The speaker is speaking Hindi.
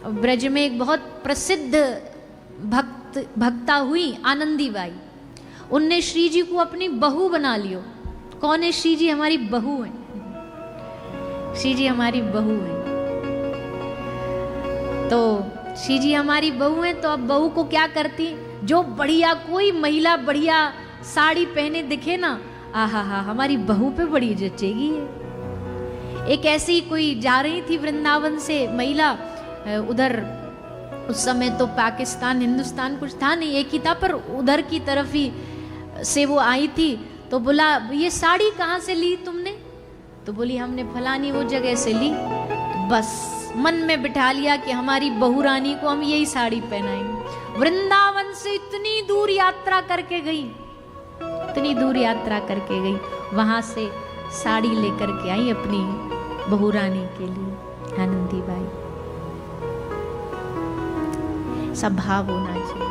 ब्रज में एक बहुत प्रसिद्ध भक्ता हुई आनंदी बाई, उनने श्री जी को अपनी बहू बना लियो। कौन है श्री जी? हमारी बहू है, श्री जी हमारी बहू है। तो श्री जी हमारी बहू है, तो अब बहू को क्या करती, जो बढ़िया कोई महिला बढ़िया साड़ी पहने दिखे ना, आहा हा हमारी बहू पे बड़ी जचेगी है। एक ऐसी कोई जा रही थी वृंदावन से महिला, उधर उस समय तो पाकिस्तान हिंदुस्तान कुछ था नहीं, एक ही था, पर उधर की तरफ ही से वो आई थी। तो बोला ये साड़ी कहाँ से ली तुमने? तो बोली हमने फलानी वो जगह से ली। तो बस मन में बिठा लिया कि हमारी बहू रानी को हम यही साड़ी पहनाएंगे। वृंदावन से इतनी दूर यात्रा करके गई, इतनी दूर यात्रा करके गई, वहां से साड़ी लेकर के आई अपनी बहू रानी के लिए, आनंदी बाई। सब भाव होना चाहिए।